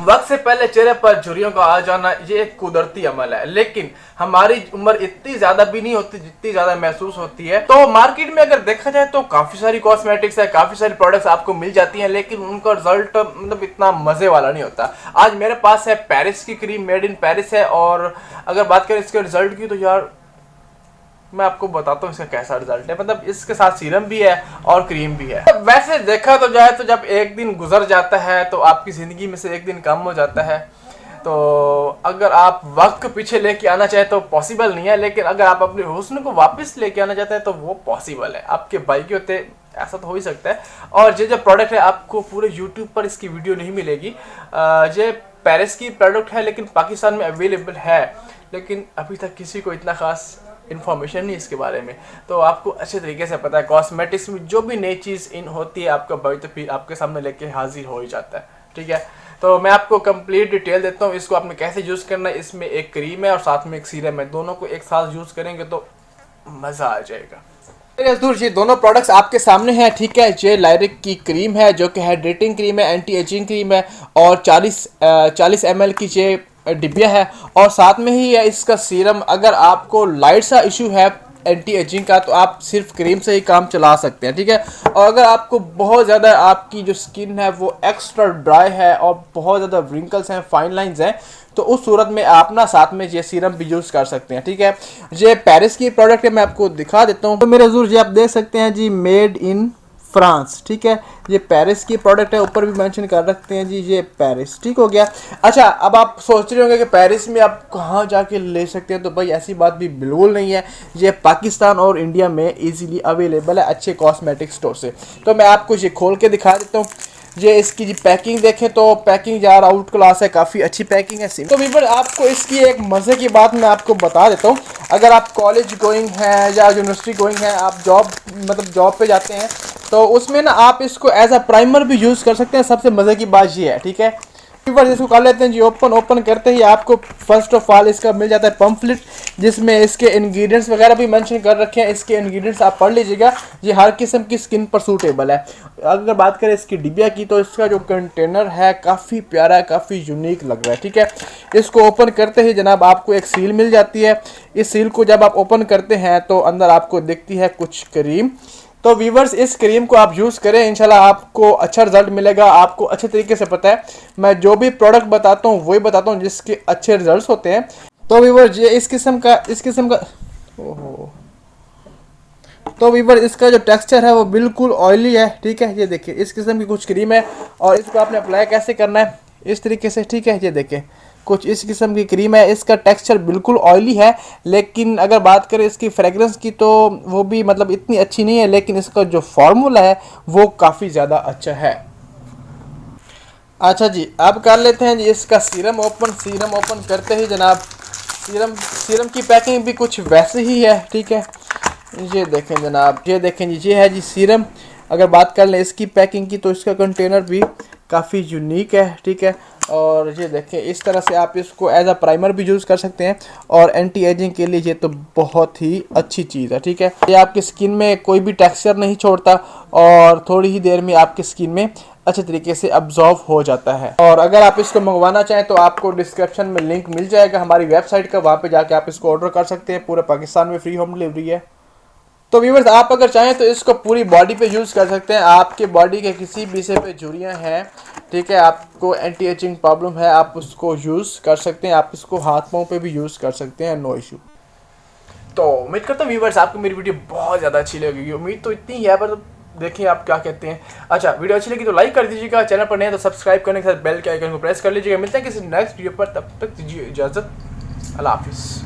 वक्त से पहले चेहरे पर झुर्रियों का आ जाना ये एक कुदरती अमल है, लेकिन हमारी उम्र इतनी ज्यादा भी नहीं होती जितनी ज्यादा महसूस होती है। तो मार्केट में अगर देखा जाए तो काफी सारी कॉस्मेटिक्स है, काफी सारी प्रोडक्ट्स आपको मिल जाती हैं, लेकिन उनका रिजल्ट मतलब इतना मजे वाला नहीं होता। आज मेरे पास है पेरिस की क्रीम, मेड इन पेरिस है, और अगर बात करें इसके रिजल्ट की तो यार मैं आपको बताता हूँ इसका कैसा रिजल्ट है। मतलब इसके साथ सीरम भी है और क्रीम भी है। वैसे देखा तो जाए तो जब एक दिन गुजर जाता है तो आपकी जिंदगी में से एक दिन कम हो जाता है। तो अगर आप वक्त पीछे लेके आना चाहे तो पॉसिबल नहीं है, लेकिन अगर आप अपने हुस्न को वापस लेके आना चाहते हैं तो वो पॉसिबल है। आपके भाई के होते ऐसा तो हो ही सकता है। और ये जो प्रोडक्ट है आपको पूरे यूट्यूब पर इसकी वीडियो नहीं मिलेगी। ये पेरिस की प्रोडक्ट है, लेकिन पाकिस्तान में अवेलेबल है, लेकिन अभी तक किसी को इतना खास इन्फॉर्मेशन नहीं इसके बारे में। तो आपको अच्छे तरीके से पता है कॉस्मेटिक्स में जो भी नई चीज़ इन होती है आपका भाई तो फिर आपके सामने लेके हाजिर हो ही जाता है। ठीक है, तो मैं आपको कंप्लीट डिटेल देता हूँ इसको आपने कैसे यूज़ करना है। इसमें एक क्रीम है और साथ में एक सीरम है, दोनों को एक साथ यूज़ करेंगे तो मज़ा आ जाएगा। ये दोनों प्रोडक्ट्स आपके सामने हैं। ठीक है, ये लायरिक की क्रीम है जो कि हाइड्रेटिंग क्रीम है, एंटी एजिंग क्रीम है, और 40 ml की ये डिब्बिया है, और साथ में ही है इसका सीरम। अगर आपको लाइट सा इशू है एंटी एजिंग का तो आप सिर्फ क्रीम से ही काम चला सकते हैं। ठीक है, और अगर आपको बहुत ज़्यादा आपकी जो स्किन है वो एक्स्ट्रा ड्राई है और बहुत ज़्यादा व्रिंकल्स हैं, फाइन लाइंस हैं, तो उस सूरत में आप ना साथ में ये सीरम भी यूज़ कर सकते हैं। ठीक है, ये पेरिस की प्रोडक्ट है, मैं आपको दिखा देता हूँ। तो मेरे हजूर ये आप देख सकते हैं जी, मेड इन फ्रांस। ठीक है, ये पेरिस की प्रोडक्ट है, ऊपर भी मेंशन कर रखते हैं जी ये पेरिस। ठीक हो गया। अच्छा, अब आप सोच रहे होंगे कि पेरिस में आप कहाँ जाके ले सकते हैं, तो भाई ऐसी बात भी बिल्कुल नहीं है। ये पाकिस्तान और इंडिया में इजीली अवेलेबल है अच्छे कॉस्मेटिक स्टोर से। तो मैं आपको ये खोल के दिखा देता हूँ। ये इसकी जी पैकिंग देखें तो पैकिंग यार आउट क्लास है, काफ़ी अच्छी पैकिंग है। तो वीवर आपको इसकी एक मज़े की बात मैं आपको बता देता हूँ। अगर आप कॉलेज गोइंग हैं या यूनिवर्सिटी गोइंग हैं, आप जॉब पे जाते हैं, तो उसमें ना आप इसको एज अ प्राइमर भी यूज़ कर सकते हैं। सबसे मज़े की बात ये है। ठीक है, वीवर इसको कर लेते हैं जी ओपन करते ही आपको फर्स्ट ऑफ ऑल इसका मिल जाता है पम्फलेट, जिसमें इसके इंग्रेडिएंट्स वगैरह भी मेंशन कर रखे हैं। इसके इंग्रेडिएंट्स आप पढ़ लीजिएगा, ये हर किस्म की स्किन पर सूटेबल है। अगर बात करें इसकी डिबिया की तो इसका जो कंटेनर है काफ़ी प्यारा है, काफ़ी यूनिक लग रहा है। ठीक है, इसको ओपन करते ही जनाब आपको एक सील मिल जाती है। इस सील को जब आप ओपन करते हैं तो अंदर आपको दिखती है कुछ क्रीम। तो व्यूवर्स इस क्रीम को आप यूज़ करें, इंशाल्लाह आपको अच्छा रिजल्ट मिलेगा। आपको अच्छे तरीके से पता है, मैं जो भी प्रोडक्ट बताता हूँ वही बताता हूँ जिसके अच्छे रिजल्ट्स होते हैं। तो व्यूवर्स ये इस किस्म का ओहो, तो व्यूवर इसका जो टेक्सचर है वो बिल्कुल ऑयली है। ठीक है, ये देखिए इस किस्म की कुछ क्रीम है, और इसको आपने अप्लाई कैसे करना है इस तरीके से। ठीक है, ये देखिए कुछ इस किस्म की क्रीम है। इसका टेक्सचर बिल्कुल ऑयली है, लेकिन अगर बात करें इसकी फ्रेगरेंस की तो वो भी मतलब इतनी अच्छी नहीं है, लेकिन इसका जो फार्मूला है वो काफ़ी ज़्यादा अच्छा है। अच्छा जी, अब कर लेते हैं जी इसका सीरम ओपन करते ही जनाब सीरम की पैकिंग भी कुछ वैसे ही है। ठीक है, ये देखें जनाब, ये देखें जी, ये है जी सीरम। अगर बात कर लें इसकी पैकिंग की तो इसका कंटेनर भी काफ़ी यूनिक है। ठीक है, और ये देखें इस तरह से आप इसको एज अ प्राइमर भी यूज़ कर सकते हैं, और एंटी एजिंग के लिए ये तो बहुत ही अच्छी चीज़ है। ठीक है, ये आपकी स्किन में कोई भी टेक्सचर नहीं छोड़ता, और थोड़ी ही देर में आपकी स्किन में अच्छे तरीके से अब्जॉर्व हो जाता है। और अगर आप इसको मंगवाना चाहें तो आपको डिस्क्रिप्शन में लिंक मिल जाएगा हमारी वेबसाइट का, वहाँ पे जाके आप इसको ऑर्डर कर सकते हैं। पूरे पाकिस्तान में फ्री होम डिलीवरी है। तो व्यूअर्स आप अगर चाहें तो इसको पूरी बॉडी पे यूज़ कर सकते हैं। आपके बॉडी के किसी भी हिस्से पे झुर्रियाँ हैं, ठीक है, आपको एंटी एजिंग प्रॉब्लम है, आप उसको यूज़ कर सकते हैं। आप इसको हाथ पाँव पे भी यूज़ कर सकते हैं, नो इशू। तो उम्मीद करता हूँ व्यूअर्स आपको मेरी वीडियो बहुत ज़्यादा अच्छी लगेगी। उम्मीद तो इतनी ही है, पर देखिए आप क्या कहते हैं। अच्छा, वीडियो अच्छी लगी तो लाइक कर दीजिएगा, चैनल पर नए तो सब्सक्राइब करने के साथ बेल के आइकन को प्रेस कर लीजिएगा। मिलते हैं किसी नेक्स्ट वीडियो पर, तब तक दीजिए इजाज़त। अल्लाह हाफिज़।